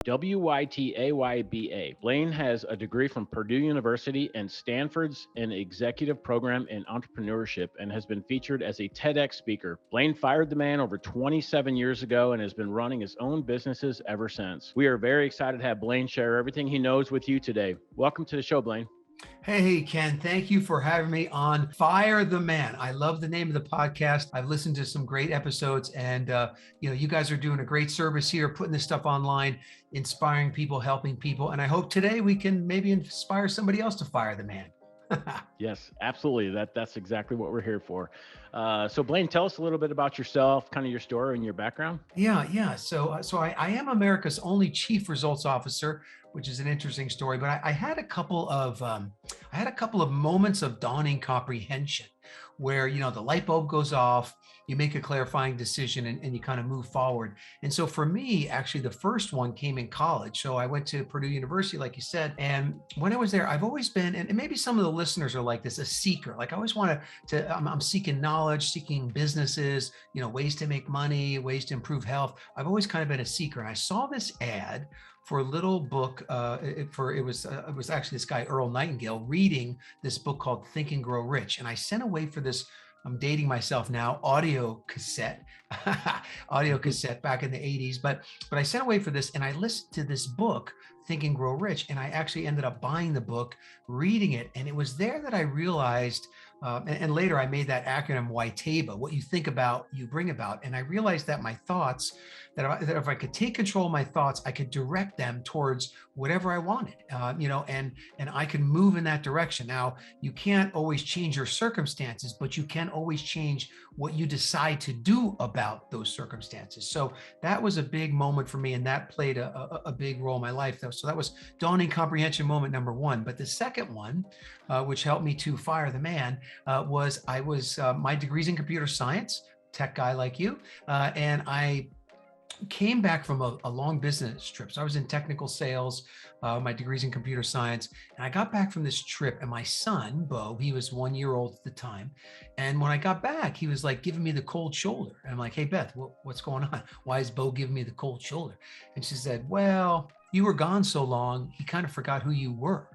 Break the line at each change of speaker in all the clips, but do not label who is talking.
WYTAYBA. Blaine has a degree from Purdue University and Stanford's an executive program in entrepreneurship and has been featured as a TEDx speaker. Blaine fired the man over 27 years ago and has been running his own businesses ever since. We are very excited to have Blaine share everything he knows with you today. Welcome to the show, Blaine.
Hey, Ken, thank you for having me on Fire the Man. I love the name of the podcast. I've listened to some great episodes and, you guys are doing a great service here, putting this stuff online, inspiring people, helping people. And I hope today we can maybe inspire somebody else to fire the man.
Yes, absolutely. That's exactly what we're here for. So Blaine, tell us a little bit about yourself, kind of your story and your background.
Yeah. So I am America's only chief results officer, which is an interesting story. But I had a couple of moments of dawning comprehension, where the light bulb goes off, you make a clarifying decision, and you kind of move forward. And so for me, actually, the first one came in college. So I went to Purdue University, like you said, and when I was there, I've always been, and maybe some of the listeners are like this, a seeker. Like I always want I'm seeking knowledge, seeking businesses, ways to make money, ways to improve health. I've always kind of been a seeker. And I saw this ad for a little book. It was actually this guy, Earl Nightingale, reading this book called Think and Grow Rich. And I sent away for this, I'm dating myself now, audio cassette back in the 80s. But I sent away for this and I listened to this book, Think and Grow Rich. And I actually ended up buying the book, reading it. And it was there that I realized, and later I made that acronym WYTAYBA, what you think about, you bring about. And I realized that my thoughts, that if I could take control of my thoughts, I could direct them towards whatever I wanted, and I could move in that direction. Now, you can't always change your circumstances, but you can always change what you decide to do about those circumstances. So that was a big moment for me, and that played a big role in my life. So that was dawning comprehension moment number one. But the second one, which helped me to fire the man, was my degree's in computer science, tech guy like you, and I came back from a long business trip. So I was in technical sales, my degree's in computer science. And I got back from this trip and my son, Bo, he was 1 year old at the time. And when I got back, he was like giving me the cold shoulder. And I'm like, hey, Beth, what's going on? Why is Bo giving me the cold shoulder? And she said, well, you were gone so long, he kind of forgot who you were.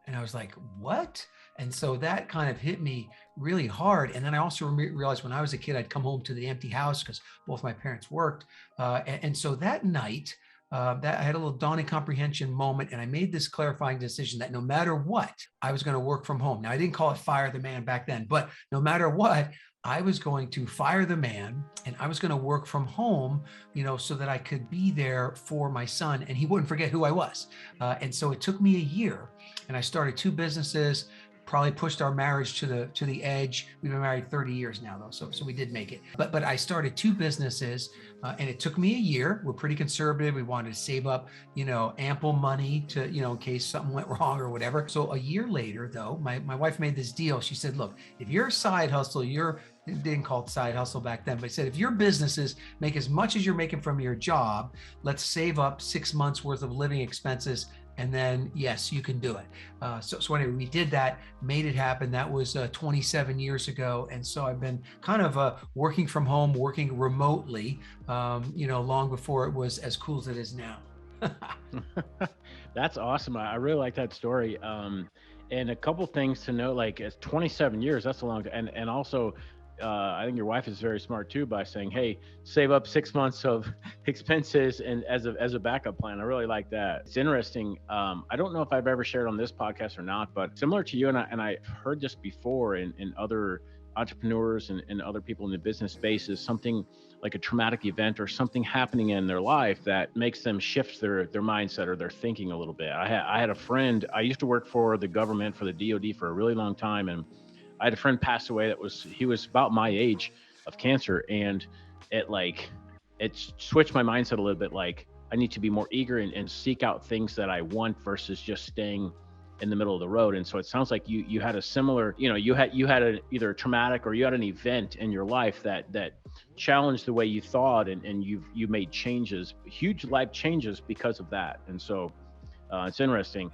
And I was like, what? And so that kind of hit me really hard. And then I also realized when I was a kid, I'd come home to the empty house because both my parents worked. And so that night, that I had a little dawning comprehension moment, and I made this clarifying decision that no matter what, I was going to work from home. Now, I didn't call it fire the man back then, but no matter what, I was going to fire the man and I was going to work from home, so that I could be there for my son and he wouldn't forget who I was. And so it took me a year, and I started two businesses. Probably pushed our marriage to the edge. We've been married 30 years now, though, so we did make it. But I started two businesses, and it took me a year. We're pretty conservative. We wanted to save up, ample money to, in case something went wrong or whatever. So a year later, though, my wife made this deal. She said, "Look, if your side hustle, they didn't call it side hustle back then, but it said if your businesses make as much as you're making from your job, let's save up 6 months worth of living expenses." And then, yes, you can do it. So anyway, we did that, made it happen. That was 27 years ago. And so I've been kind of working from home, working remotely, long before it was as cool as it is now.
That's awesome. I really like that story. And a couple things to note, like it's 27 years, that's a long time. And also, I think your wife is very smart too by saying, hey, save up 6 months of expenses and as a backup plan. I really like that. It's interesting. I don't know if I've ever shared on this podcast or not, but similar to you, and I've heard this before in other entrepreneurs and other people in the business space, is something like a traumatic event or something happening in their life that makes them shift their mindset or their thinking a little bit. I had a friend, I used to work for the government, for the DOD for a really long time, and I had a friend pass away he was about my age, of cancer, and it switched my mindset a little bit. Like I need to be more eager and seek out things that I want versus just staying in the middle of the road. And so it sounds like you had a similar, you had either a traumatic or you had an event in your life that challenged the way you thought, and you made changes, huge life changes because of that. And so it's interesting.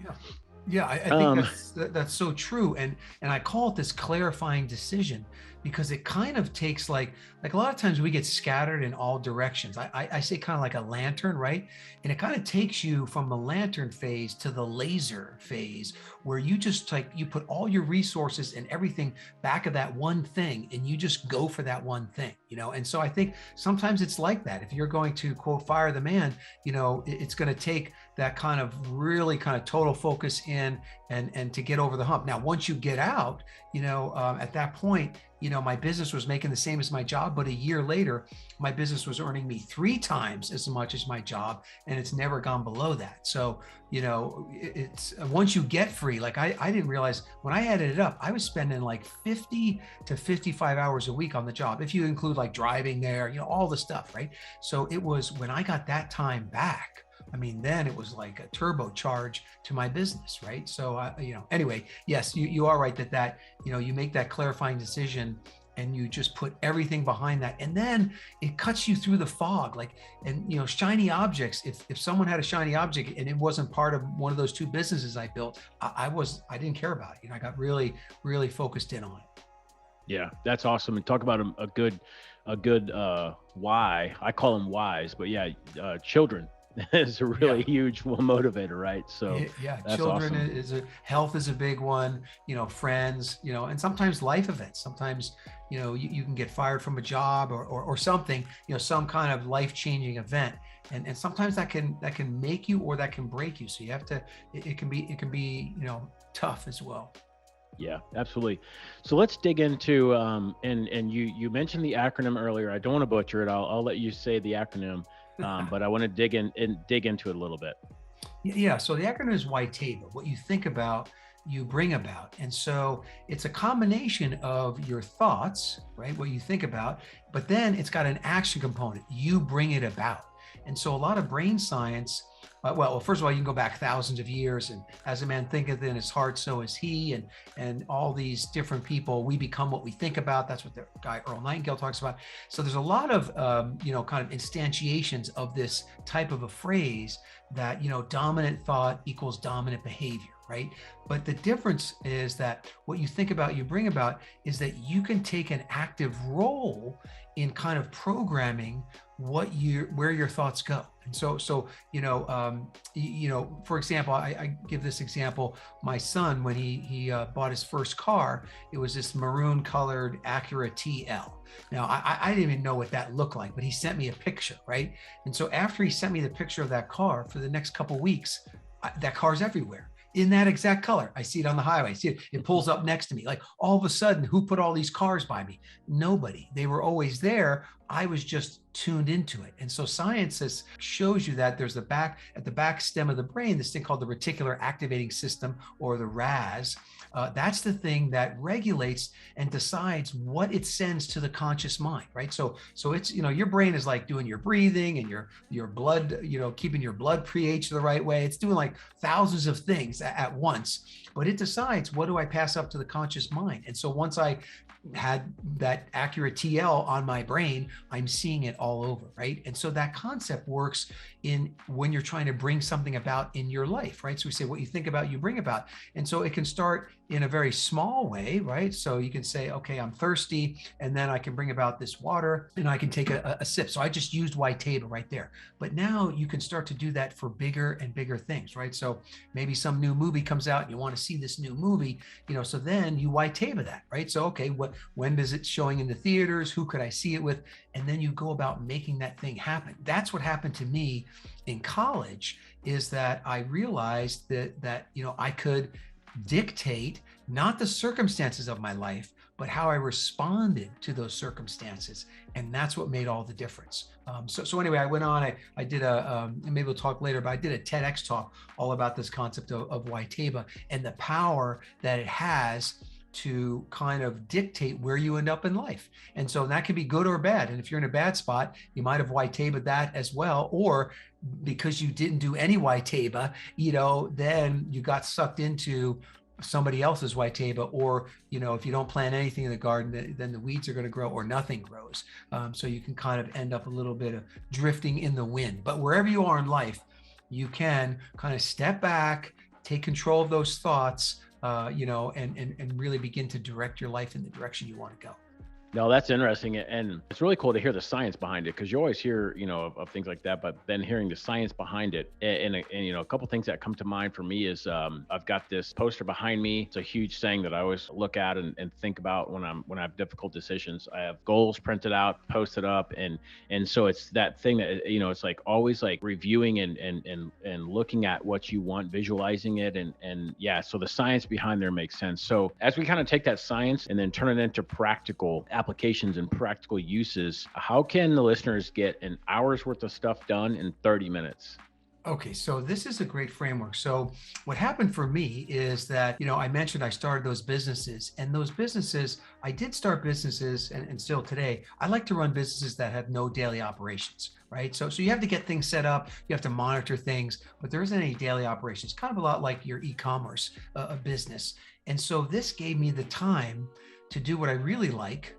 Yeah, I think that's so true. And I call it this clarifying decision, because it kind of takes like a lot of times we get scattered in all directions. I say kind of like a lantern, right? And it kind of takes you from the lantern phase to the laser phase, where you just like, you put all your resources and everything back of that one thing, and you just go for that one thing, you know? And so I think sometimes it's like that. If you're going to quote, fire the man, you know, it's going to take that kind of really kind of total focus in and to get over the hump. Now, once you get out, you know, at that point, you know, my business was making the same as my job, but a year later, my business was earning me 3 times as much as my job, and it's never gone below that. So, you know, it's once you get free, like I didn't realize when I added it up, I was spending like 50 to 55 hours a week on the job, if you include like driving there, you know, all the stuff, right? So it was when I got that time back, I mean, then it was like a turbocharge to my business, right? So, you know, anyway, yes, you are right that, you know, you make that clarifying decision and you just put everything behind that. And then it cuts you through the fog. Like, and, you know, shiny objects, if someone had a shiny object and it wasn't part of one of those 2 businesses I built, I didn't care about it. You know, I got really, really focused in on it.
Yeah, that's awesome. And talk about a good why. I call them whys, but yeah, children is a really huge motivator, right? So
yeah,
that's
children
awesome.
health is a big one, you know, friends, you know, and sometimes life events. Sometimes, you know, you can get fired from a job or something, you know, some kind of life-changing event. And sometimes that can make you or that can break you. So you have to, it can be, you know, tough as well.
Yeah, absolutely. So let's dig into and you mentioned the acronym earlier. I don't want to butcher it. I'll let you say the acronym, but I want to dig into it a little bit.
Yeah. So the acronym is WYTAYBA. What you think about, you bring about. And so it's a combination of your thoughts, right? What you think about, but then it's got an action component. You bring it about. And so a lot of brain science, well, first of all, you can go back thousands of years, and as a man thinketh in his heart, so is he, and all these different people, we become what we think about. That's what the guy Earl Nightingale talks about. So there's a lot of you know, kind of instantiations of this type of a phrase that, you know, dominant thought equals dominant behavior, right? But the difference is that what you think about, you bring about, is that you can take an active role in kind of programming where your thoughts go. And so you know, for example, I give this example. My son, when he bought his first car, it was this maroon colored Acura TL. Now I didn't even know what that looked like, but he sent me a picture, right? And so after he sent me the picture of that car, for the next couple of weeks, that car's everywhere in that exact color. I see it on the highway. I see it. It pulls up next to me. Like all of a sudden, who put all these cars by me? Nobody. They were always there. I was just tuned into it. And so science shows you that there's at the back stem of the brain, this thing called the reticular activating system, or the RAS. That's the thing that regulates and decides what it sends to the conscious mind, right? So it's, you know, your brain is like doing your breathing and your blood, you know, keeping your blood pH the right way. It's doing like thousands of things at once, but it decides, what do I pass up to the conscious mind? And so once I had that Acura TL on my brain, I'm seeing it all over, right? And so that concept works in when you're trying to bring something about in your life, right? So we say what you think about, you bring about. And so it can start in a very small way, right? So you can say, okay, I'm thirsty, and then I can bring about this water and I can take a sip. So I just used WYTAYBA right there. But now you can start to do that for bigger and bigger things, right? So maybe some new movie comes out and you want to see this new movie, you know, so then you WYTAYBA that, right? So, okay, when is it showing in the theaters? Who could I see it with? And then you go about making that thing happen. That's what happened to me in college, is that I realized that you know, I could dictate not the circumstances of my life, but how I responded to those circumstances. And that's what made all the difference. So anyway, I went on, I did maybe we'll talk later, but I did a TEDx talk all about this concept of WYTAYBA and the power that it has to kind of dictate where you end up in life. And so that can be good or bad. And if you're in a bad spot, you might have WYTAYBA'd that as well. Or because you didn't do any WYTAYBA, you know, then you got sucked into somebody else's WYTAYBA, or, you know, if you don't plant anything in the garden, then the weeds are going to grow or nothing grows. So you can kind of end up a little bit of drifting in the wind. But wherever you are in life, you can kind of step back, take control of those thoughts, you know, and really begin to direct your life in the direction you want to go.
No, that's interesting. And it's really cool to hear the science behind it because you always hear, of things like that, but then hearing the science behind it. And a couple things that come to mind for me is I've got this poster behind me. It's a huge saying that I always look at and think about when I have difficult decisions. I have goals printed out, posted up, and so it's that thing that, it's like always like reviewing and looking at what you want, visualizing it. And yeah, so the science behind there makes sense. So as we kind of take that science and then turn it into practical applications and practical uses, how can the listeners get an hour's worth of stuff done in 30 minutes?
Okay, so this is a great framework. So what happened for me is that, I mentioned I started those businesses, and those businesses, I did start businesses, and still today, I like to run businesses that have no daily operations, right? So you have to get things set up, you have to monitor things, but there isn't any daily operations, kind of a lot like your e-commerce business. And so this gave me the time to do what I really like,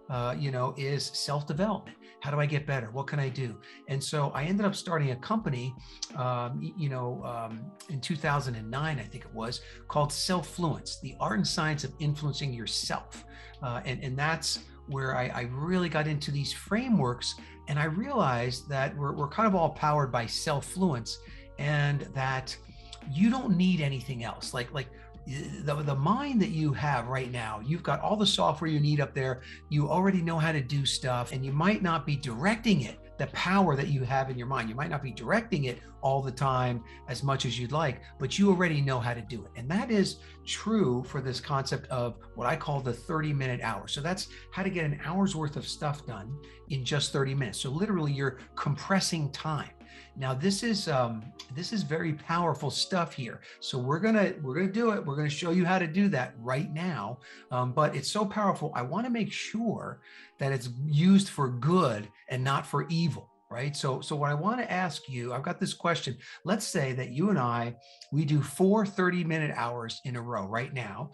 is self-development. How do I get better? What can I do? And so I ended up starting a company, in 2009, I think it was, called Selfluence, the art and science of influencing yourself. And that's where I really got into these frameworks. And I realized that we're kind of all powered by Selfluence, and that you don't need anything else. Like the mind that you have right now, you've got all the software you need up there. You already know how to do stuff, and you might not be directing it, the power that you have in your mind. You might not be directing it all the time as much as you'd like, but you already know how to do it. And that is true for this concept of what I call the 30-minute hour. So that's how to get an hour's worth of stuff done in just 30 minutes. So literally you're compressing time. Now this is very powerful stuff here. So we're gonna do it. We're gonna show you how to do that right now. But it's so powerful. I want to make sure that it's used for good and not for evil, right? So what I want to ask you, I've got this question. Let's say that you and I, we do 4 30-minute hours in a row right now.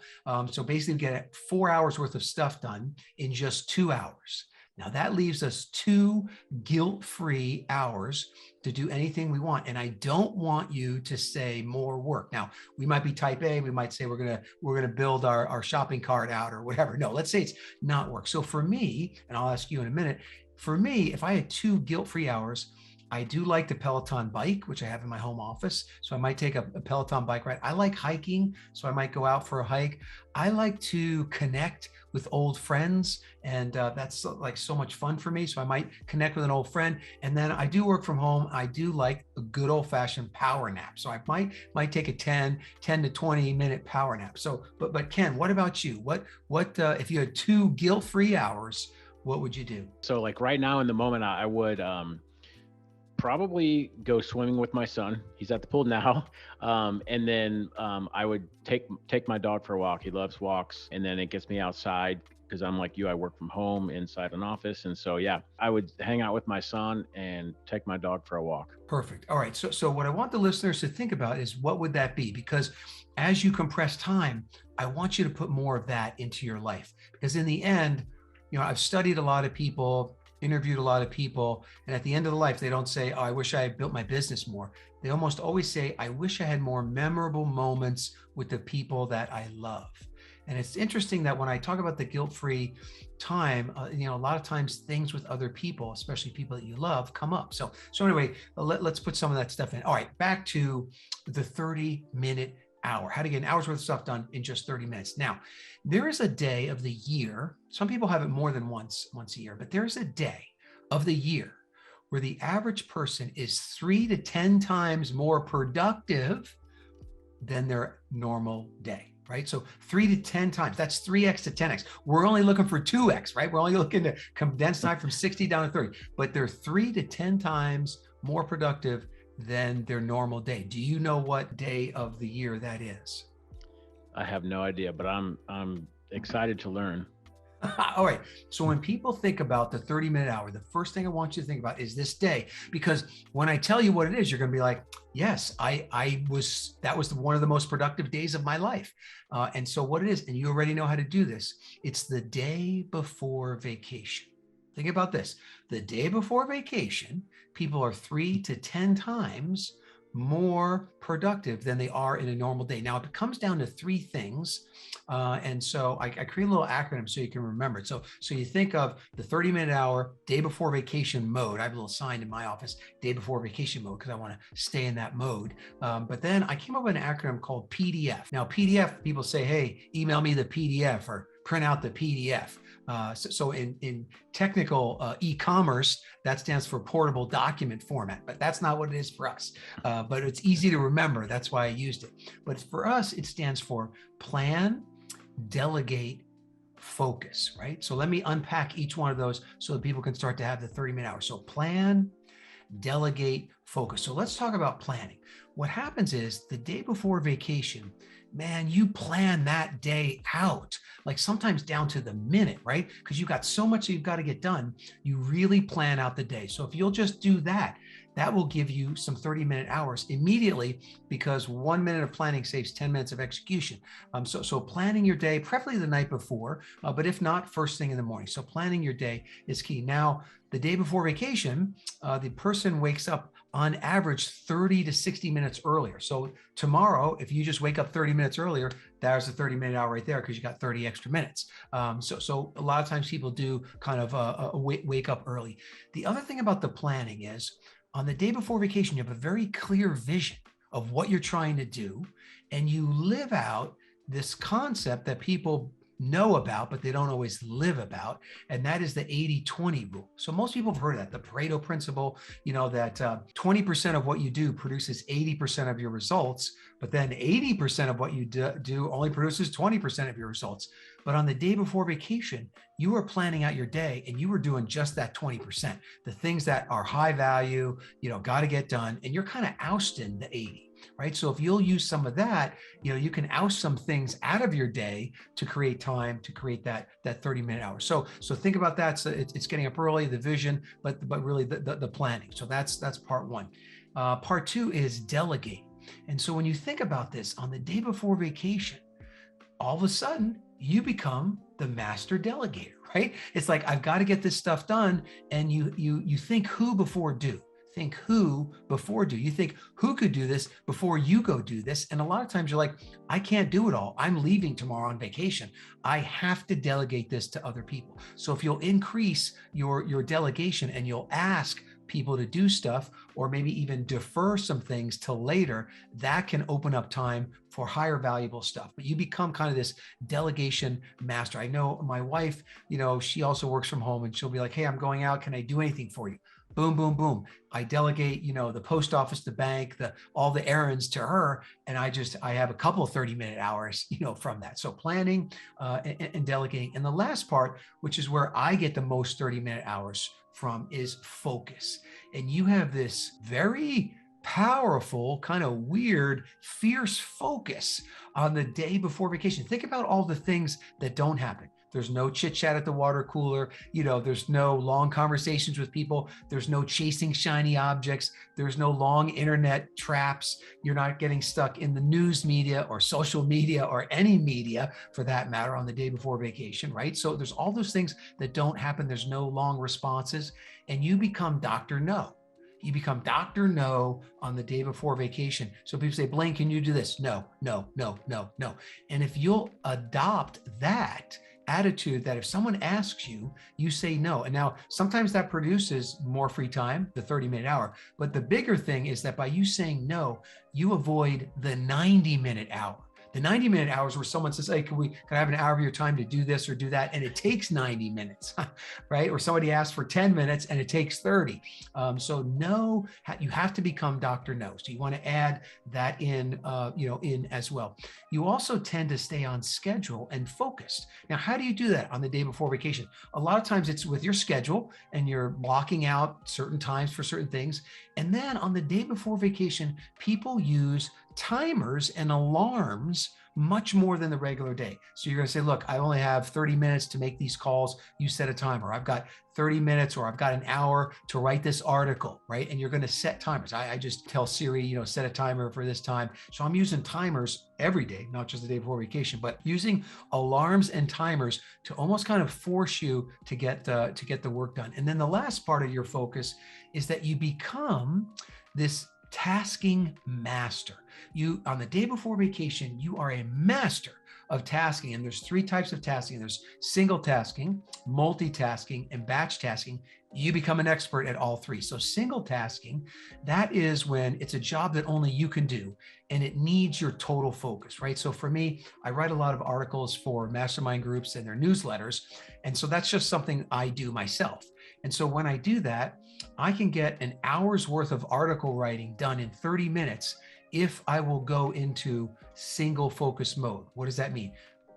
So basically we get 4 hours worth of stuff done in just 2 hours. Now that leaves us 2 guilt-free hours to do anything we want. And I don't want you to say more work. Now, we might be type A, we might say we're gonna build our shopping cart out or whatever. No, let's say it's not work. So for me, and I'll ask you in a minute, for me, if I had 2 guilt-free hours, I do like the Peloton bike, which I have in my home office. So I might take a Peloton bike ride. I like hiking, so I might go out for a hike. I like to connect with old friends, and that's like so much fun for me. So I might connect with an old friend, and then I do work from home. I do like a good old-fashioned power nap. So I might take a 10 to 20-minute power nap. So, but Ken, what about you? What if you had 2 guilt-free hours, what would you do?
So like right now in the moment, I would probably go swimming with my son. He's at the pool now. And then I would take my dog for a walk. He loves walks. And then it gets me outside because I'm like you, I work from home inside an office. And so, yeah, I would hang out with my son and take my dog for a walk.
Perfect. All right. So what I want the listeners to think about is, what would that be? Because as you compress time, I want you to put more of that into your life. Because in the end, I've studied a lot of people, interviewed a lot of people, and at the end of the life, they don't say, oh, I wish I had built my business more. They almost always say, I wish I had more memorable moments with the people that I love. And it's interesting that when I talk about the guilt-free time, a lot of times things with other people, especially people that you love, come up. So anyway, let's put some of that stuff in. All right, back to the 30-minute hour, how to get an hour's worth of stuff done in just 30 minutes. Now, there is a day of the year, some people have it more than once a year, but there's a day of the year where the average person is 3 to 10 times more productive than their normal day, right? So 3 to 10 times, that's 3x to 10x. We're only looking for 2x, right? We're only looking to condense time from 60 down to 30, but they're 3 to 10 times more productive than their normal day. Do you know what day of the year that is?
I have no idea, but I'm excited to learn.
All right. So when people think about the 30-minute hour, the first thing I want you to think about is this day, because when I tell you what it is, you're going to be like, yes, that was one of the most productive days of my life. And so what it is, and you already know how to do this, it's the day before vacation. Think about this. The day before vacation, people are 3 to 10 times more productive than they are in a normal day. Now, it comes down to three things. And so I create a little acronym so you can remember it. So you think of the 30-minute hour day before vacation mode. I have a little sign in my office, day before vacation mode, because I want to stay in that mode. But then I came up with an acronym called PDF. Now, PDF, people say, hey, email me the PDF or print out the PDF. So in technical e-commerce, that stands for portable document format, but that's not what it is for us. But it's easy to remember. That's why I used it. But for us, it stands for plan, delegate, focus, right? So let me unpack each one of those so that people can start to have the 30-minute hour. So plan, delegate, focus. So let's talk about planning. What happens is the day before vacation, man, you plan that day out, like sometimes down to the minute, right? Because you've got so much that you've got to get done. You really plan out the day. So if you'll just do that, that will give you some 30-minute hours immediately, because 1 minute of planning saves 10 minutes of execution. So planning your day, preferably the night before, but if not, first thing in the morning. So planning your day is key. Now, the day before vacation, the person wakes up on average 30 to 60 minutes earlier. So tomorrow, if you just wake up 30 minutes earlier, there's a 30-minute hour right there because you got 30 extra minutes. So a lot of times people do kind of wake up early. The other thing about the planning is, on the day before vacation, you have a very clear vision of what you're trying to do, and you live out this concept that people know about, but they don't always live about. And that is the 80-20 rule. So most people have heard of that, the Pareto principle, that 20% of what you do produces 80% of your results, but then 80% of what you do only produces 20% of your results. But on the day before vacation, you are planning out your day and you were doing just that 20%, the things that are high value, got to get done, and you're kind of ousting the 80. Right. So if you'll use some of that, you can oust some things out of your day to create time to create that 30-minute hour. So think about that. So it's getting up early, the vision, but really the planning. So that's part one. Part two is delegate. And so when you think about this, on the day before vacation, all of a sudden you become the master delegator, right? It's like, I've got to get this stuff done. And you think who before do. Think who before do. You think who could do this before you go do this. And a lot of times you're like, I can't do it all. I'm leaving tomorrow on vacation. I have to delegate this to other people. So if you'll increase your delegation and you'll ask people to do stuff, or maybe even defer some things till later, that can open up time for higher valuable stuff. But you become kind of this delegation master. I know my wife, she also works from home, and she'll be like, hey, I'm going out. Can I do anything for you? Boom, boom, boom. I delegate, the post office, the bank, all the errands to her. And I have a couple of 30-minute hours, from that. So planning and delegating. And the last part, which is where I get the most 30-minute hours from, is focus. And you have this very powerful, kind of weird, fierce focus on the day before vacation. Think about all the things that don't happen. There's no chit chat at the water cooler. There's no long conversations with people. There's no chasing shiny objects. There's no long internet traps. You're not getting stuck in the news media or social media or any media for that matter on the day before vacation, right? So there's all those things that don't happen. There's no long responses, and you become Dr. No. You become Dr. No on the day before vacation. So people say, Blaine, can you do this? No, no, no, no, no. And if you'll adopt that attitude, that if someone asks you, you say no. And now sometimes that produces more free time, the 30-minute hour. But the bigger thing is that by you saying no, you avoid the 90-minute hour. The 90-minute hours where someone says, hey, can I have an hour of your time to do this or do that? And it takes 90 minutes, right? Or somebody asks for 10 minutes and it takes 30. So no, you have to become Dr. No. So you want to add that in as well. You also tend to stay on schedule and focused. Now, how do you do that on the day before vacation? A lot of times it's with your schedule and you're blocking out certain times for certain things. And then on the day before vacation, people use timers and alarms much more than the regular day. So you're going to say, look, I only have 30 minutes to make these calls. You set a timer. I've got 30 minutes or I've got an hour to write this article, right? And you're going to set timers. I just tell Siri, set a timer for this time. So I'm using timers every day, not just the day before vacation, but using alarms and timers to almost kind of force you to get the work done. And then the last part of your focus is that you become this tasking master. You, on the day before vacation, you are a master of tasking. And there's three types of tasking. There's single tasking, multitasking, and batch tasking. You become an expert at all three. So single tasking, that is when it's a job that only you can do and it needs your total focus, right? So for me, I write a lot of articles for mastermind groups and their newsletters. And so that's just something I do myself. And so when I do that, I can get an hour's worth of article writing done in 30 minutes if I will go into single focus mode. What does that mean?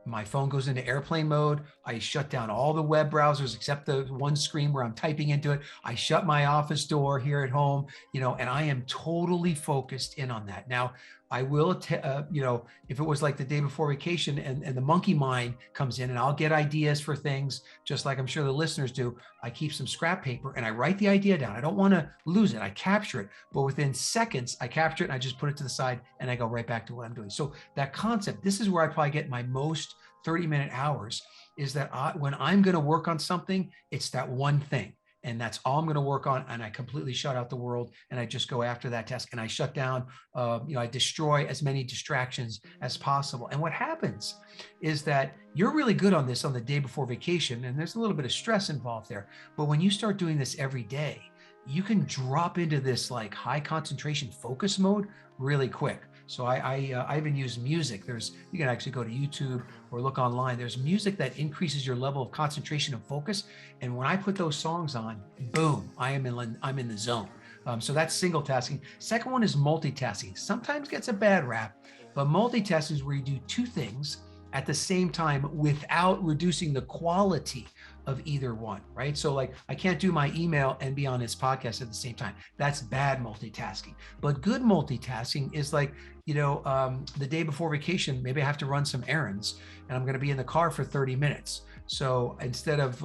My phone goes into airplane mode. I shut down all the web browsers except the one screen where I'm typing into it. I shut my office door here at home, and I am totally focused in on that. Now, I will, if it was like the day before vacation and the monkey mind comes in and I'll get ideas for things, just like I'm sure the listeners do. I keep some scrap paper and I write the idea down. I don't want to lose it. I capture it, but within seconds, I capture it and I just put it to the side and I go right back to what I'm doing. So that concept, this is where I probably get my most 30-minute hours, is that when I'm going to work on something, it's that one thing. And that's all I'm going to work on. And I completely shut out the world and I just go after that task and I shut down, I destroy as many distractions as possible. And what happens is that you're really good on this on the day before vacation. And there's a little bit of stress involved there. But when you start doing this every day, you can drop into this like high concentration focus mode really quick. So I even use music. You can actually go to YouTube or look online. There's music that increases your level of concentration and focus. And when I put those songs on, boom, I'm in the zone. So that's single tasking. Second one is multitasking. Sometimes gets a bad rap, but multitasking is where you do two things at the same time without reducing the quality of either one, right? So like I can't do my email and be on this podcast at the same time. That's bad multitasking. But good multitasking is like, the day before vacation, maybe I have to run some errands and I'm going to be in the car for 30 minutes. So instead of,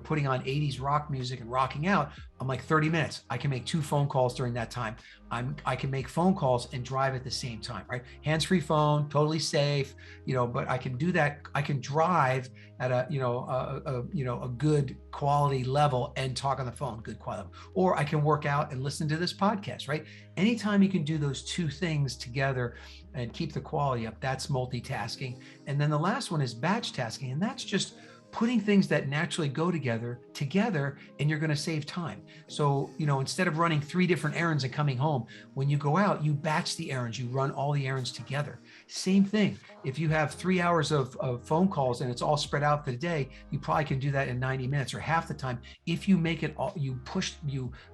putting on 80s rock music and rocking out, I'm like 30 minutes. I can make 2 phone calls during that time. I can make phone calls and drive at the same time, right? Hands-free phone, totally safe, but I can do that. I can drive at a good quality level and talk on the phone, good quality level. Or I can work out and listen to this podcast, right? Anytime you can do those two things together and keep the quality up, that's multitasking. And then the last one is batch tasking. And that's just putting things that naturally go together, and you're going to save time. So, instead of running 3 different errands and coming home, when you go out, you batch the errands, you run all the errands together. Same thing. If you have 3 hours of phone calls and it's all spread out for the day, you probably can do that in 90 minutes or half the time. If you make it all, you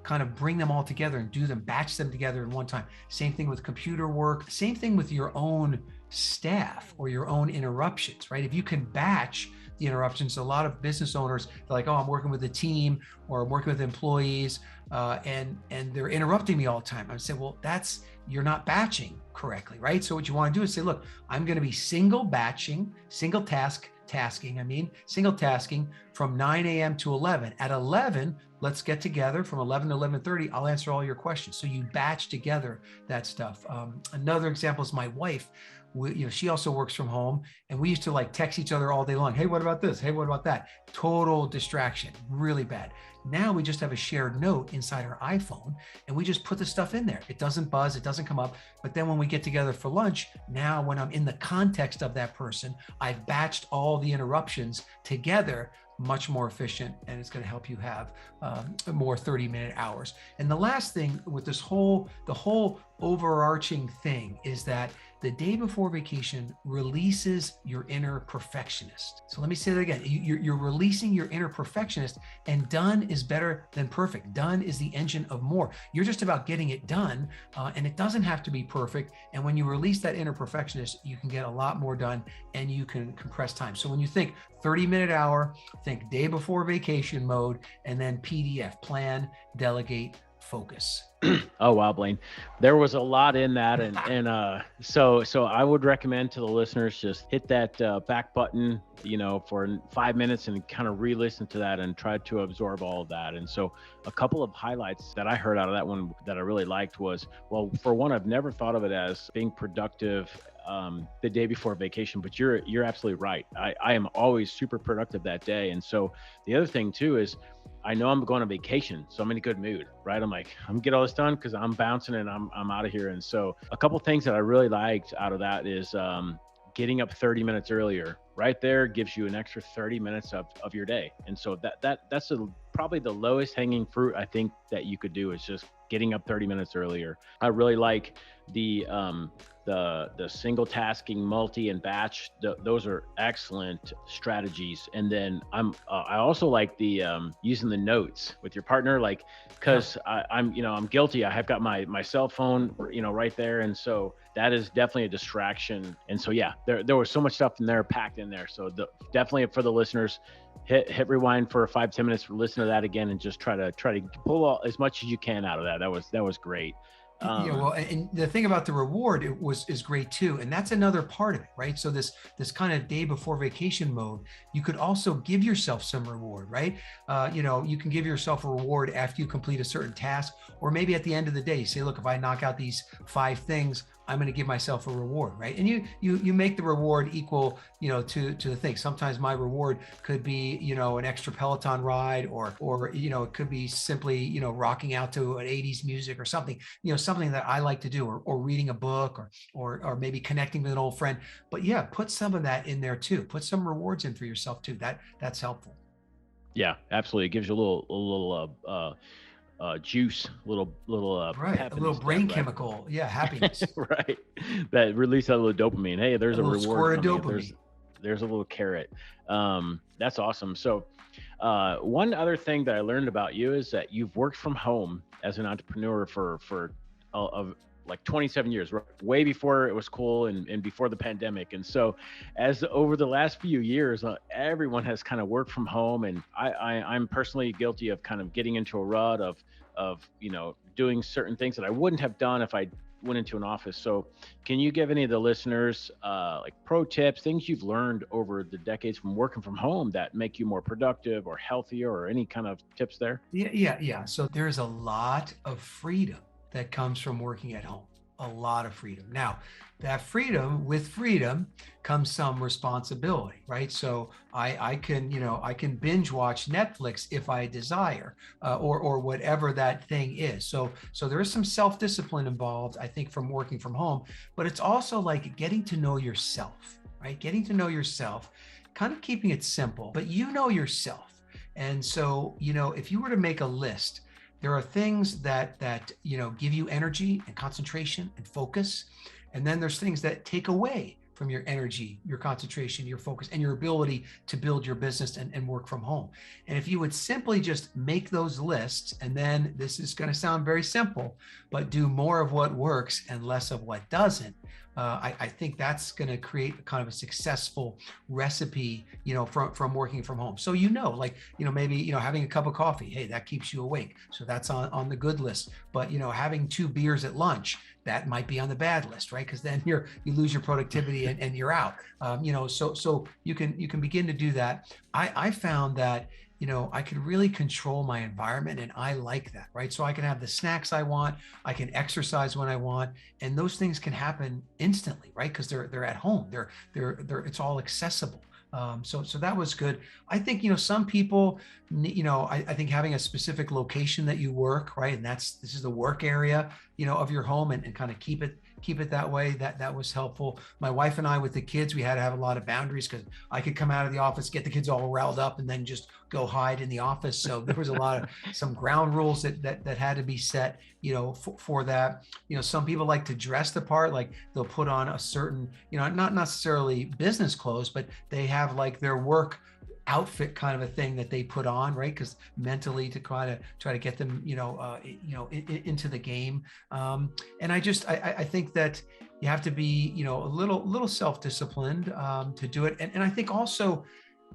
kind of bring them all together and do them, batch them together in one time. Same thing with computer work, same thing with your own staff or your own interruptions, right? If you can batch the interruptions, a lot of business owners, they're like, oh, I'm working with a team or I'm working with employees and they're interrupting me all the time. I say, well, you're not batching correctly, right? So what you want to do is say, look, I'm going to be single tasking from 9 a.m. to 11. At 11, let's get together from 11 to 11:30. I'll answer all your questions. So you batch together that stuff. Another example is my wife. She also works from home and we used to like text each other all day long. Hey, what about this? Hey, what about that? Total distraction, really bad. Now we just have a shared note inside our iPhone and we just put the stuff in there. It doesn't buzz, it doesn't come up. But then when we get together for lunch, now when I'm in the context of that person, I've batched all the interruptions together, much more efficient, and it's going to help you have more 30-minute hours. And the last thing with the whole overarching thing is that the day before vacation releases your inner perfectionist. So let me say that again. You're releasing your inner perfectionist, and done is better than perfect. Done is the engine of more. You're just about getting it done, and it doesn't have to be perfect. And when you release that inner perfectionist, you can get a lot more done and you can compress time. So when you think 30-minute hour, think day before vacation mode, and then PDF, plan, delegate, focus.
Oh, wow, Blaine, there was a lot in that. So I would recommend to the listeners, just hit that back button, for 5 minutes and kind of re-listen to that and try to absorb all of that. And so a couple of highlights that I heard out of that one that I really liked was, well, for one, I've never thought of it as being productive the day before vacation, but you're absolutely right. I am always super productive that day. And so the other thing too is, I know I'm going on vacation, so I'm in a good mood, right? I'm like, I'm gonna get all this done because I'm bouncing and I'm out of here. And so a couple things that I really liked out of that is getting up 30 minutes earlier. Right there gives you an extra 30 minutes of your day. And so that's probably the lowest hanging fruit I think that you could do is just getting up 30 minutes earlier. I really like the single tasking, multi and batch. Those are excellent strategies. And then I also like the using the notes with your partner, like because I'm guilty. I have got my cell phone right there, and so that is definitely a distraction. And so yeah, there was so much stuff in there packed in there. So definitely for the listeners, hit rewind for 5-10 minutes, listen to that again, and just try to pull as much as you can out of that. That was great.
Yeah, well, and the thing about the reward is great too, and that's another part of it, right? So this kind of day before vacation mode, you could also give yourself some reward, right? You can give yourself a reward after you complete a certain task, or maybe at the end of the day, you say, look, if I knock out these 5 things, I'm going to give myself a reward, right? And you make the reward equal, to the thing. Sometimes my reward could be, an extra Peloton ride, or it could be simply, rocking out to an 80s music or something, something that I like to do, or reading a book, or maybe connecting with an old friend. But yeah, put some of that in there too. Put some rewards in for yourself too. That's helpful.
Yeah, absolutely. It gives you a little juice, little
Right,
pep
a
in the
little
step,
brain
right?
chemical. Yeah, happiness.
Right. That release that little dopamine. Hey,
A
there's a
little
reward
squirt of
coming.
dopamine.
There's a little carrot. That's awesome. So, one other thing that I learned about you is that you've worked from home as an entrepreneur for like 27 years, right? Way before it was cool and before the pandemic. And so, as over the last few years, everyone has kind of worked from home, and I'm personally guilty of kind of getting into a rut of doing certain things that I wouldn't have done if I went into an office. So can you give any of the listeners like pro tips, things you've learned over the decades from working from home that make you more productive or healthier, or any kind of tips there?
Yeah. So there's a lot of freedom that comes from working at home. A lot of freedom. Now, with freedom comes some responsibility, right? So I can binge watch Netflix if I desire, or whatever that thing is. So there is some self-discipline involved, I think, from working from home, but it's also like getting to know yourself, right? Getting to know yourself, kind of keeping it simple, but yourself. And so, if you were to make a list, there are things that give you energy and concentration and focus, and then there's things that take away from your energy, your concentration, your focus, and your ability to build your business and work from home. And if you would simply just make those lists, and then this is going to sound very simple, but do more of what works and less of what doesn't, I think that's going to create kind of a successful recipe, from working from home. So, maybe, having a cup of coffee, hey, that keeps you awake. So that's on the good list. But, having 2 beers at lunch, that might be on the bad list, right? Because then you lose your productivity and you're out. So you can begin to do that. I found that, I can really control my environment, and I like that, right? So I can have the snacks I want, I can exercise when I want, and those things can happen instantly, right? Because they're at home, they're it's all accessible. So that was good. I think, some people, I think having a specific location that you work, right? And this is the work area, of your home, and kind of keep it that way. That was helpful. My wife and I, with the kids, we had to have a lot of boundaries, because I could come out of the office, get the kids all riled up, and then just go hide in the office. So there was some ground rules that had to be set, for that. Some people like to dress the part, like they'll put on a certain, not necessarily business clothes, but they have like their work outfit kind of a thing that they put on, right? Because mentally, to try to get them, into the game. And I think that you have to be, a little self-disciplined to do it. And I think also,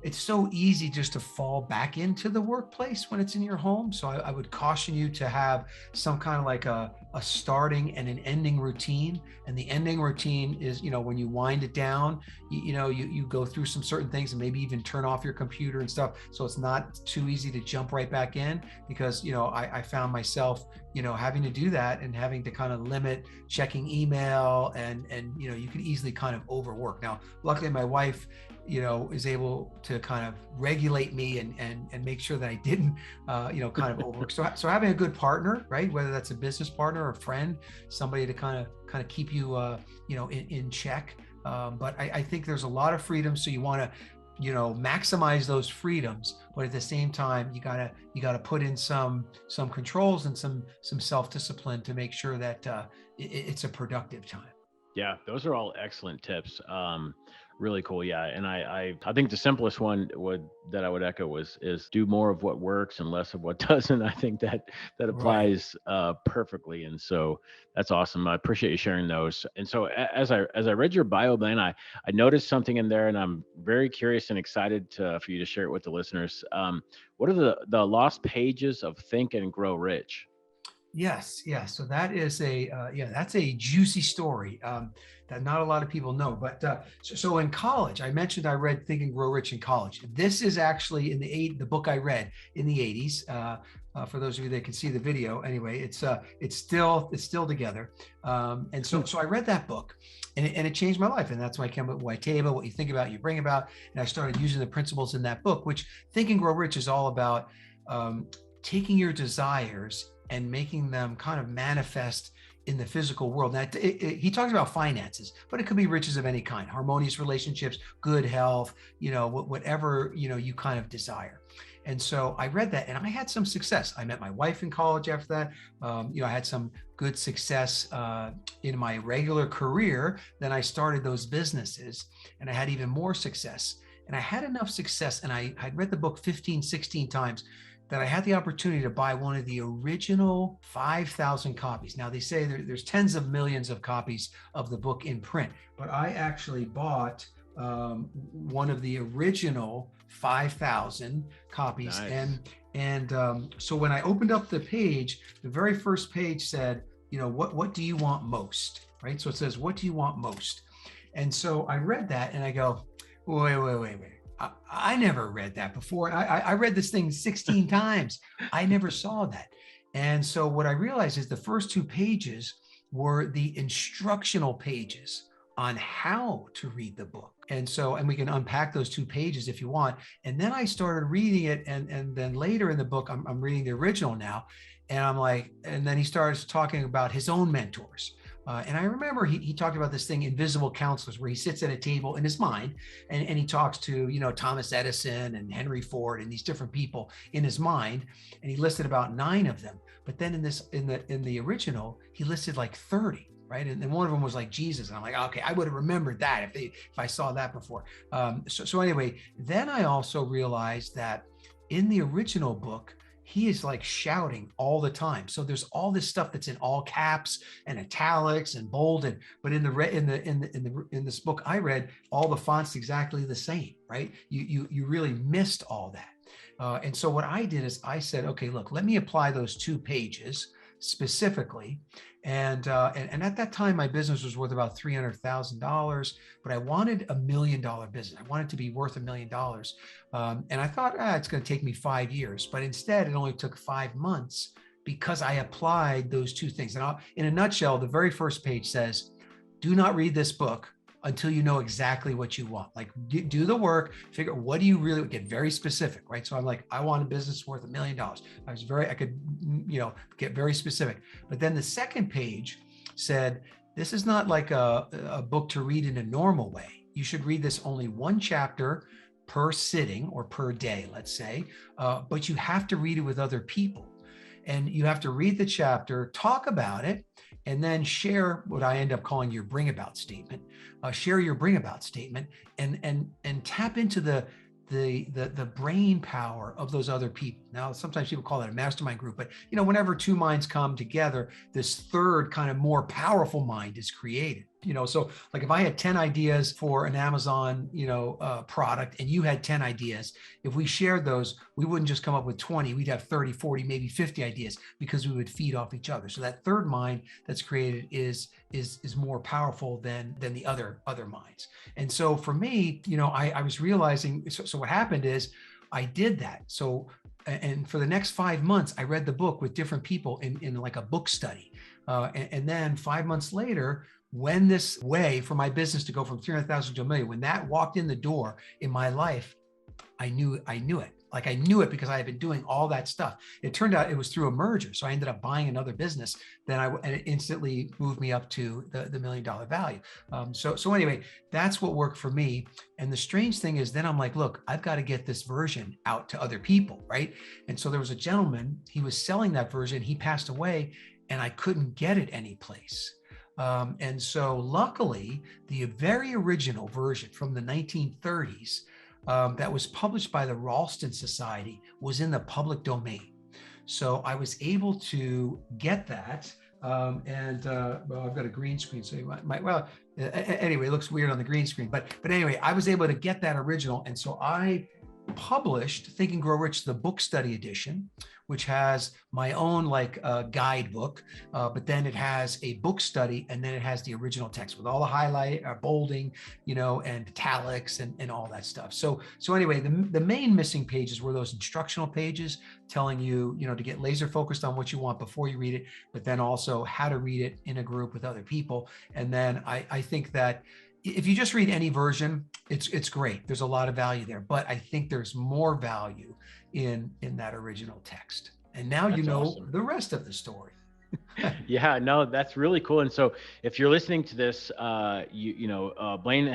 it's so easy just to fall back into the workplace when it's in your home. So I would caution you to have some kind of like a starting and an ending routine. And the ending routine is, when you wind it down, you go through some certain things, and maybe even turn off your computer and stuff. So it's not too easy to jump right back in, because, I found myself, having to do that and having to kind of limit checking email and you can easily kind of overwork. Now, luckily my wife, is able to kind of regulate me and make sure that I didn't, kind of overwork. So having a good partner, right? Whether that's a business partner or a friend, somebody to kind of keep you, in check. But I think there's a lot of freedom. So you want to, maximize those freedoms, but at the same time, you gotta put in some controls and some self-discipline to make sure that it's a productive time.
Yeah, those are all excellent tips. Really cool. Yeah, and I think the simplest one that I would echo is do more of what works and less of what doesn't. I think that
Right.
applies perfectly, and so that's awesome. I appreciate you sharing those. And so as I read your bio, Blaine, I noticed something in there, and I'm very curious and excited for you to share it with the listeners. What are the lost pages of Think and Grow Rich?
Yes, yes. So that is that's a juicy story that not a lot of people know. But so in college, I mentioned I read Think and Grow Rich in college. This is actually in the book I read in the 80s. For those of you that can see the video, anyway, it's still together. And so I read that book, and it changed my life. And that's why I came up with WYTAYBA, what you think about, you bring about. And I started using the principles in that book, which Think and Grow Rich is all about. Taking your desires and making them kind of manifest in the physical world. Now, he talks about finances, but it could be riches of any kind, harmonious relationships, good health, whatever, you kind of desire. And so I read that and I had some success. I met my wife in college after that. I had some good success in my regular career. Then I started those businesses and I had even more success. And I had enough success, and I'd read the book 15, 16 times, that I had the opportunity to buy one of the original 5,000 copies. Now, they say there's tens of millions of copies of the book in print, but I actually bought one of the original 5,000 copies.
Nice.
So when I opened up the page, the very first page said, what do you want most, right? So it says, what do you want most? And so I read that and I go, wait. I never read that before. I read this thing 16 times. I never saw that. And so what I realized is the first two pages were the instructional pages on how to read the book. And we can unpack those two pages if you want. And then I started reading it. And then later in the book, I'm reading the original now. And I'm like, and then he starts talking about his own mentors. And I remember he talked about this thing, invisible counselors, where he sits at a table in his mind and he talks to, Thomas Edison and Henry Ford and these different people in his mind. And he listed about 9 of them. But then in the original, he listed like 30. Right. And one of them was like Jesus. And I'm like, okay, I would have remembered that if I saw that before. So anyway, then I also realized that in the original book, he is like shouting all the time. So there's all this stuff that's in all caps and italics and bold, but in this book I read, all the fonts exactly the same, right? You really missed all that. And so what I did is I said, okay, look, let me apply those 2 pages specifically. And at that time, my business was worth about $300,000, but I wanted $1 million business. I wanted to be worth $1 million. And I thought, it's going to take me 5 years, but instead it only took 5 months because I applied those 2 things. And in a nutshell, the very first page says, do not read this book until you know exactly what you want. Like do the work, figure out what do you really get very specific, right? So I'm like, I want a business worth $1 million. I could, get very specific. But then the second page said, this is not like a book to read in a normal way. You should read this only 1 chapter per sitting or per day, let's say, but you have to read it with other people. And you have to read the chapter, talk about it, and then share what I end up calling your bring about statement. Share your bring about statement and tap into the brain power of those other people. Now, sometimes people call it a mastermind group, but whenever 2 minds come together, this third kind of more powerful mind is created. So like if I had 10 ideas for an Amazon, product, and you had 10 ideas, if we shared those, we wouldn't just come up with 20, we'd have 30, 40, maybe 50 ideas because we would feed off each other. So that third mind that's created is more powerful than the other minds. And so for me, I was realizing, so what happened is I did that. So, and for the next 5 months, I read the book with different people in like a book study. And then 5 months later, when this way for my business to go from 300,000 to 1 million, when that walked in the door in my life, I knew it. Like I knew it because I had been doing all that stuff. It turned out it was through a merger. So I ended up buying another business. And it instantly moved me up to the $1 million value. So anyway, that's what worked for me. And the strange thing is then I'm like, look, I've got to get this version out to other people, right? And so there was a gentleman, he was selling that version. He passed away and I couldn't get it anyplace. And so luckily, the very original version from the 1930s that was published by the Ralston Society was in the public domain. So I was able to get that. Well, I've got a green screen, so you might anyway, it looks weird on the green screen. But anyway, I was able to get that original. And so I published Think and Grow Rich, the book study edition, which has my own like guidebook, but then it has a book study, and then it has the original text with all the highlight, bolding, and italics and all that stuff. So anyway, the main missing pages were those instructional pages telling you, to get laser focused on what you want before you read it, but then also how to read it in a group with other people. And then I think that if you just read any version, it's great. There's a lot of value there, but I think there's more value in that original text. And now
That's
you know
awesome.
the rest of the story.
Yeah, no, that's really cool. And so if you're listening to this, Blaine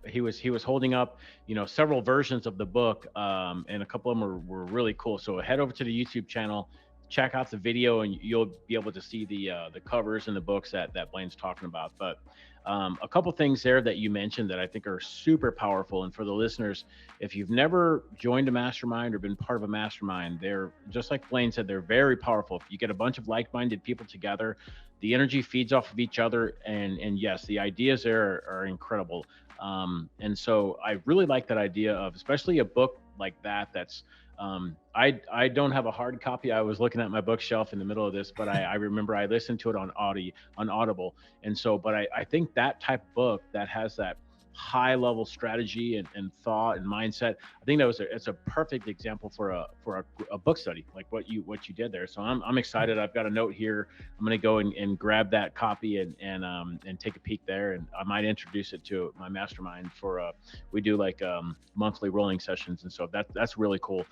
he was holding up, several versions of the book, and a couple of them were really cool. So head over to the YouTube channel, check out the video, and you'll be able to see the covers and the books that Blaine's talking about. But a couple things there that you mentioned that I think are super powerful. And for the listeners, if you've never joined a mastermind or been part of a mastermind, they're just like Blaine said, they're very powerful. If you get a bunch of like-minded people together, the energy feeds off of each other. And yes, the ideas there are incredible. And so I really like that idea of, especially a book like that, that's I don't have a hard copy. I was looking at my bookshelf in the middle of this, but I remember I listened to it on Audible. And so, but I think that type of book that has that high level strategy and thought and mindset, I think it's a perfect example for a book study, like what you did there. So I'm excited. I've got a note here. I'm going to go and grab that copy and take a peek there. And I might introduce it to my mastermind for we do like monthly rolling sessions. And so that's really cool.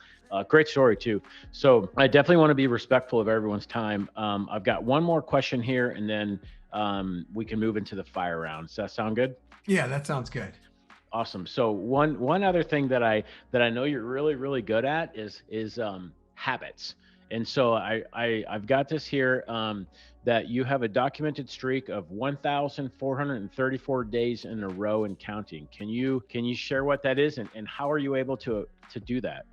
Great story too. So I definitely want to be respectful of everyone's time. I've got one more question here, and then we can move into the fire round. Does that sound good?
Yeah, that sounds good.
Awesome. So one other thing that I know you're really, really good at is habits. And so I've got this here, that you have a documented streak of 1,434 days in a row and counting. Can you share what that is, and how are you able to do that?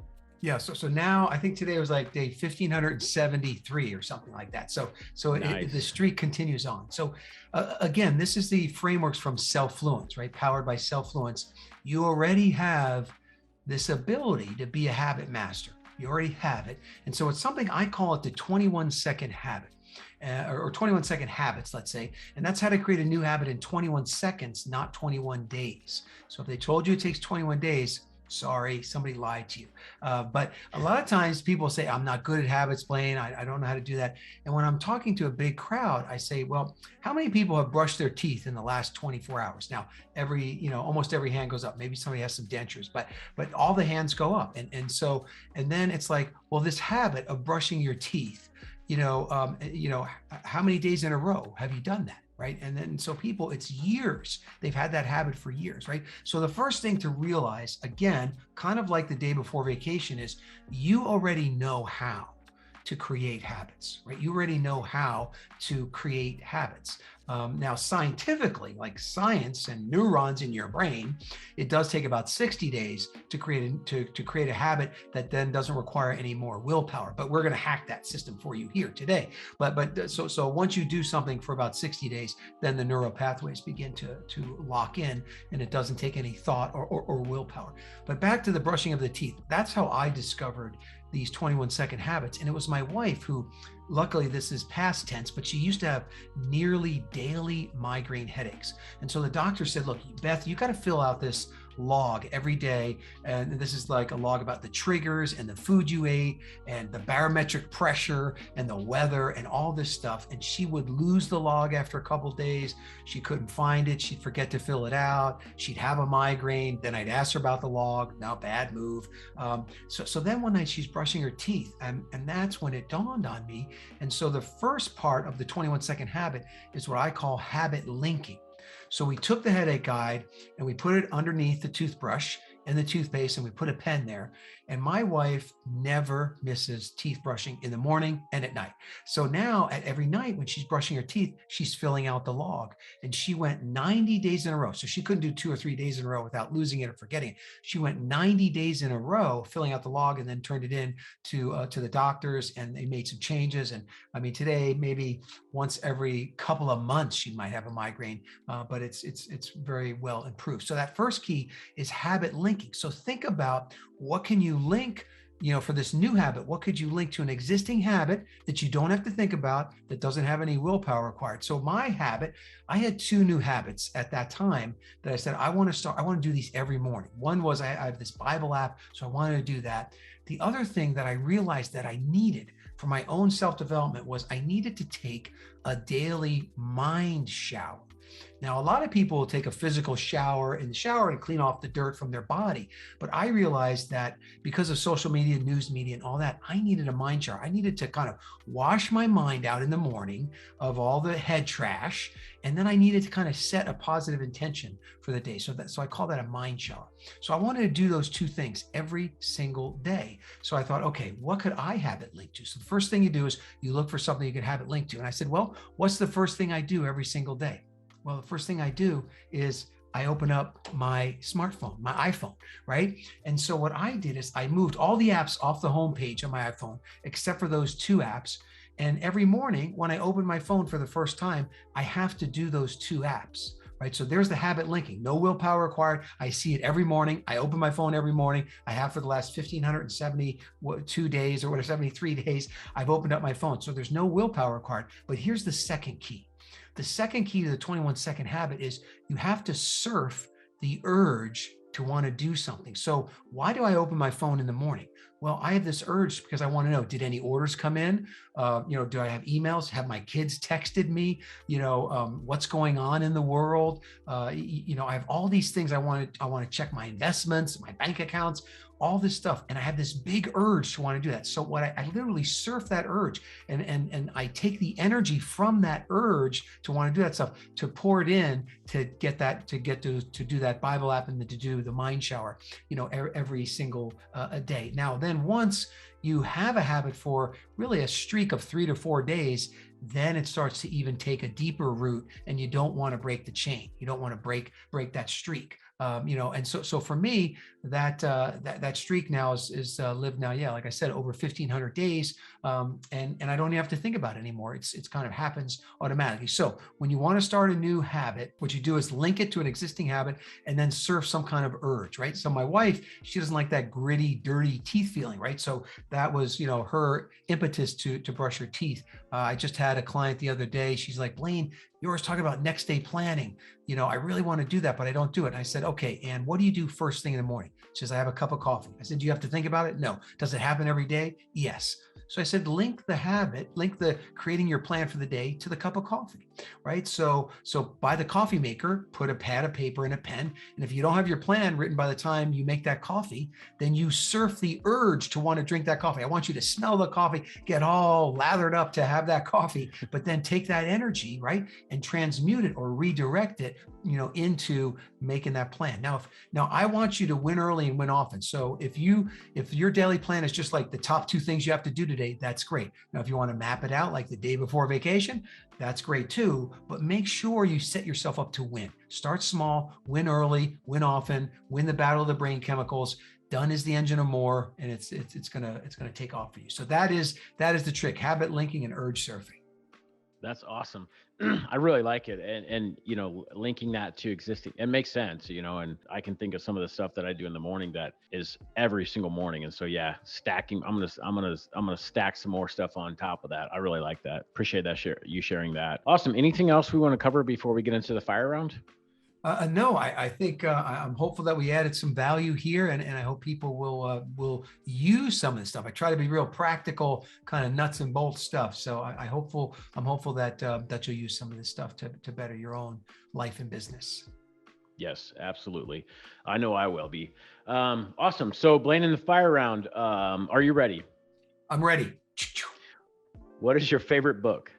Yeah, so now I think today was like day 1,573 or something like that. So
Nice.
the streak continues on. So again, this is the frameworks from Selfluence, right? Powered by Selfluence. You already have this ability to be a habit master. You already have it. And so it's something, I call it the 21-second habit. Or 21-second habits, let's say. And that's how to create a new habit in 21 seconds, not 21 days. So if they told you it takes 21 days, sorry, somebody lied to you. But a lot of times people say, I'm not good at habits, Blaine. I don't know how to do that. And when I'm talking to a big crowd, I say, well, how many people have brushed their teeth in the last 24 hours? Now, almost every hand goes up. Maybe somebody has some dentures, but all the hands go up. And then it's like, well, this habit of brushing your teeth, how many days in a row have you done that? Right. And then so people, it's years. They've had that habit for years. Right. So the first thing to realize, again, kind of like the day before vacation, is you already know how to create habits, right? You already know how to create habits. Now, scientifically, like science and neurons in your brain, it does take about 60 days to create a habit that then doesn't require any more willpower. But we're going to hack that system for you here today. So once you do something for about 60 days, then the neural pathways begin to lock in, and it doesn't take any thought or willpower. But back to the brushing of the teeth. That's how I discovered these 21-second habits. And it was my wife who luckily this is past tense, but she used to have nearly daily migraine headaches. And so the doctor said, look, Beth, you got to fill out this log every day. And this is like a log about the triggers and the food you ate and the barometric pressure and the weather and all this stuff. And she would lose the log after a couple of days. She couldn't find it. She'd forget to fill it out. She'd have a migraine. Then I'd ask her about the log. Now, bad move. So then one night she's brushing her teeth, and that's when it dawned on me. And so the first part of the 21-second habit is what I call habit linking. So we took the headache guide and we put it underneath the toothbrush and the toothpaste, and we put a pen there. And my wife never misses teeth brushing in the morning and at night. So now at every night when she's brushing her teeth, she's filling out the log. And she went 90 days in a row. So she couldn't do 2 or 3 days in a row without losing it or forgetting it. She went 90 days in a row filling out the log, and then turned it in to the doctors, and they made some changes. And I mean, today, maybe once every couple of months, she might have a migraine, but it's very well improved. So that first key is habit linking. So think about, what can you link, for this new habit? What could you link to an existing habit that you don't have to think about, that doesn't have any willpower required? So my habit, I had 2 new habits at that time that I said, I want to do these every morning. One was I have this Bible app, so I wanted to do that. The other thing that I realized that I needed for my own self-development was I needed to take a daily mind shower. Now, a lot of people will take a physical shower in the shower and clean off the dirt from their body. But I realized that because of social media, news media, and all that, I needed a mind shower. I needed to kind of wash my mind out in the morning of all the head trash. And then I needed to kind of set a positive intention for the day. So I call that a mind shower. So I wanted to do those 2 things every single day. So I thought, okay, what could I habit link to? So the first thing you do is you look for something you could habit link to. And I said, well, what's the first thing I do every single day? Well, the first thing I do is I open up my smartphone, my iPhone, right? And so what I did is I moved all the apps off the homepage on my iPhone, except for those 2 apps. And every morning when I open my phone for the first time, I have to do those 2 apps, right? So there's the habit linking, no willpower required. I see it every morning. I open my phone every morning. I have for the last 1,572 days or whatever, 73 days, I've opened up my phone. So there's no willpower required. But here's the second key. The second key to the 21-second habit is you have to surf the urge to want to do something. So why do I open my phone in the morning? Well, I have this urge because I want to know, did any orders come in? Do I have emails? Have my kids texted me? What's going on in the world? I have all these things I want to check, my investments, my bank accounts, all this stuff. And I have this big urge to want to do that. So what I literally surf that urge, and I take the energy from that urge to want to do that stuff, to pour it in to get to do that Bible app and to do the mind shower, every single day. Now, then once you have a habit for really a streak of 3 to 4 days, then it starts to even take a deeper root, and you don't want to break the chain. You don't want to break that streak. And so for me, that streak now is lived now, like I said, over 1,500 days, and I don't even have to think about it anymore. It's kind of happens automatically. So when you want to start a new habit, what you do is link it to an existing habit, and then surf some kind of urge, right? So my wife, she doesn't like that gritty, dirty teeth feeling, right? So that was, her impetus to brush her teeth. I just had a client the other day. She's like, Blaine, you always talking about next day planning. I really want to do that, but I don't do it. And I said, okay, and what do you do first thing in the morning? She says, I have a cup of coffee. I said, do you have to think about it? No. Does it happen every day? Yes. So I said, link the creating your plan for the day to the cup of coffee, right? So buy the coffee maker, put a pad of paper and a pen. And if you don't have your plan written by the time you make that coffee, then you surf the urge to want to drink that coffee. I want you to smell the coffee, get all lathered up to have that coffee, but then take that energy, right, and transmute it or redirect it, into making that plan. Now I want you to win early and win often. So if your daily plan is just like the top 2 things you have to do today, that's great. Now, if you want to map it out like the day before vacation, that's great too, but make sure you set yourself up to win. Start small, win early, win often, win the battle of the brain chemicals. Done is the engine of more, and it's gonna take off for you. So that is the trick: habit linking and urge surfing.
That's awesome. I really like it. And, linking that to existing, it makes sense, and I can think of some of the stuff that I do in the morning that is every single morning. And so, yeah, stacking, I'm going to stack some more stuff on top of that. I really like that. Appreciate that you sharing that. Awesome. Anything else we want to cover before we get into the fire round?
No, I think I'm hopeful that we added some value here, and I hope people will use some of this stuff. I try to be real practical, kind of nuts and bolts stuff. So I'm hopeful that that you'll use some of this stuff to better your own life and business.
Yes, absolutely. I know I will be. Awesome. So, Blaine, in the fire round, are you ready?
I'm ready.
What is your favorite book?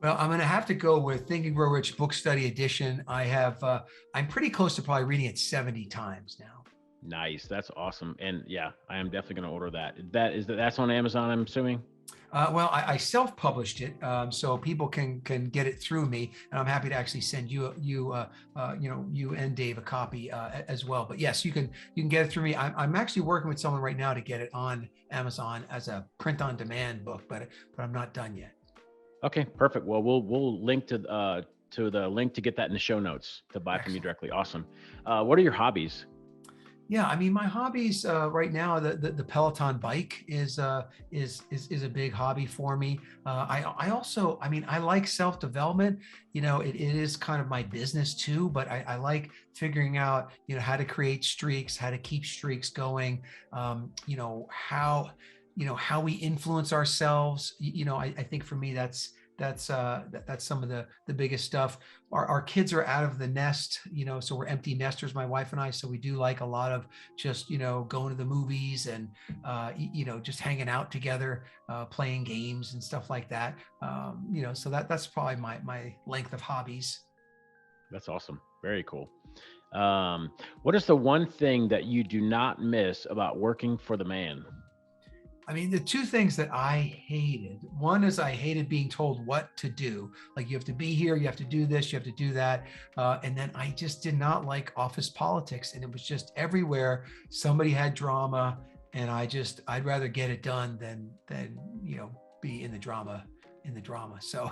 Well, I'm going to have to go with Think and Grow Rich Book Study Edition. I'm pretty close to probably reading it 70 times now.
Nice. That's awesome. And yeah, I am definitely going to order that. That's on Amazon, I'm assuming.
Well, I self-published it, so people can get it through me, and I'm happy to actually send you and Dave a copy as well. But yes, you can get it through me. I'm actually working with someone right now to get it on Amazon as a print-on-demand book, but I'm not done yet.
Okay, perfect. Well, we'll link to the link to get that in the show notes to buy from you directly. Awesome. What are your hobbies?
Yeah, I mean, my hobbies right now, the Peloton bike is a big hobby for me. I also, I mean, I like self-development. It is kind of my business too, but I like figuring out, how to create streaks, how to keep streaks going, how we influence ourselves. I think for me, that's some of the biggest stuff. Our kids are out of the nest, so we're empty nesters, my wife and I. So we do like a lot of just, going to the movies and, just hanging out together, playing games and stuff like that. So that's probably my length of hobbies.
That's awesome. Very cool. What is the one thing that you do not miss about working for the man?
I mean, the two things that I hated, one is I hated being told what to do. Like, you have to be here, you have to do this, you have to do that. And then I just did not like office politics. And it was just everywhere. Somebody had drama, and I'd rather get it done than be in the drama. So,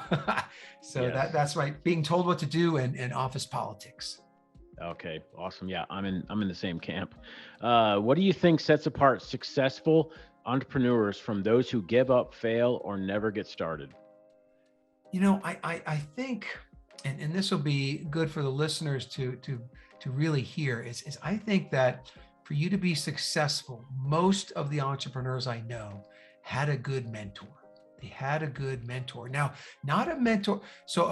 Yes.
that's right. Being told what to do and office politics.
Okay, awesome. Yeah, I'm in the same camp. What do you think sets apart successful entrepreneurs from those who give up, fail, or never get started?
I think, and this will be good for the listeners to really hear, is I think that for you to be successful, most of the entrepreneurs I know had a good mentor. They had a good mentor. Now, not a mentor. So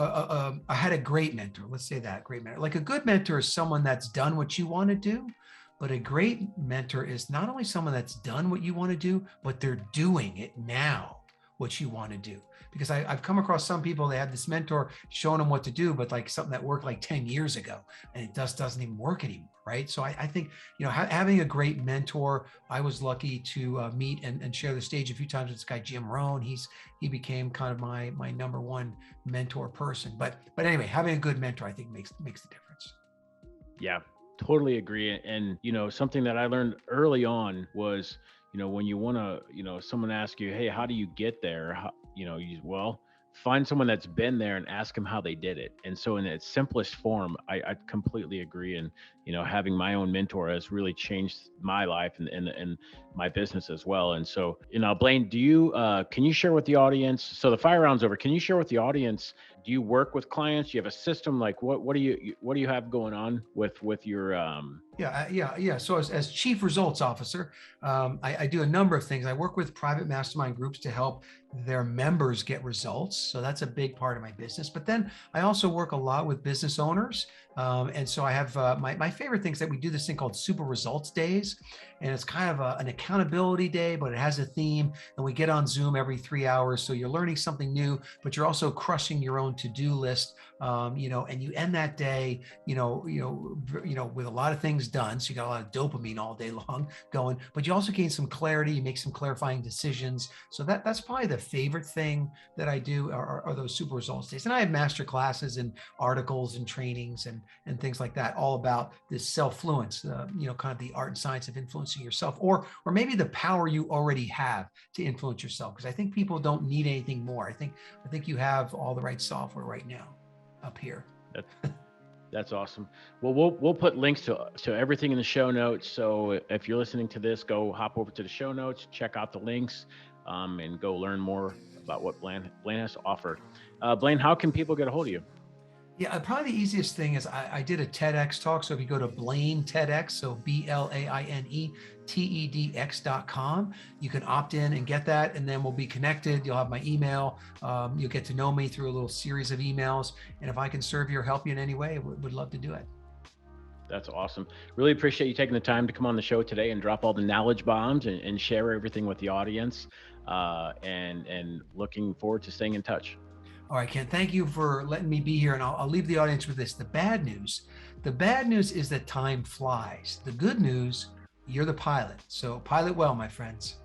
I had a great mentor. Let's say that great mentor. Like, a good mentor is someone that's done what you want to do. But a great mentor is not only someone that's done what you want to do, but they're doing it now, what you want to do. Because I've come across some people, they have this mentor showing them what to do, but like something that worked like 10 years ago, and it doesn't even work anymore, right? So I think, having a great mentor, I was lucky to meet and share the stage a few times with this guy, Jim Rohn. He became kind of my number one mentor person. But anyway, having a good mentor, I think makes the difference.
Yeah, totally agree. And, something that I learned early on was, when you want to, someone asks you, hey, how do you get there? Well, find someone that's been there and ask them how they did it. And so in its simplest form, I completely agree. And, having my own mentor has really changed my life and my business as well. And so, Blaine, can you share with the audience? So the fire round's over. Can you share with the audience? Do you work with clients? Do you have a system? Like, what do you have going on with your
Yeah. So as chief results officer, I do a number of things. I work with private mastermind groups to help their members get results. So that's a big part of my business. But then I also work a lot with business owners. And so I have my favorite things that we do this thing called Super Results Days. And it's kind of an accountability day, but it has a theme. And we get on Zoom every 3 hours. So you're learning something new, but you're also crushing your own to-do list. And you end that day, with a lot of things done. So you got a lot of dopamine all day long going, but you also gain some clarity. You make some clarifying decisions. So that's probably the favorite thing that I do are those Super Results Days. And I have master classes and articles and trainings and and things like that, all about this self-fluence, kind of the art and science of influencing yourself, or maybe the power you already have to influence yourself. Because I think people don't need anything more. I think you have all the right software right now up here.
That's awesome. Well, we'll put links to everything in the show notes. So if you're listening to this, go hop over to the show notes, check out the links, and go learn more about what Blaine has to offer. Blaine, how can people get a hold of you?
Yeah, probably the easiest thing is I did a TEDx talk. So if you go to Blaine TEDx, so BLAINE TEDx.com, you can opt in and get that, and then we'll be connected. You'll have my email. You'll get to know me through a little series of emails. And if I can serve you or help you in any way, would love to do it.
That's awesome. Really appreciate you taking the time to come on the show today and drop all the knowledge bombs and share everything with the audience. And looking forward to staying in touch.
All right, Ken, thank you for letting me be here. And I'll leave the audience with this. The bad news is that time flies. The good news, you're the pilot. So pilot well, my friends.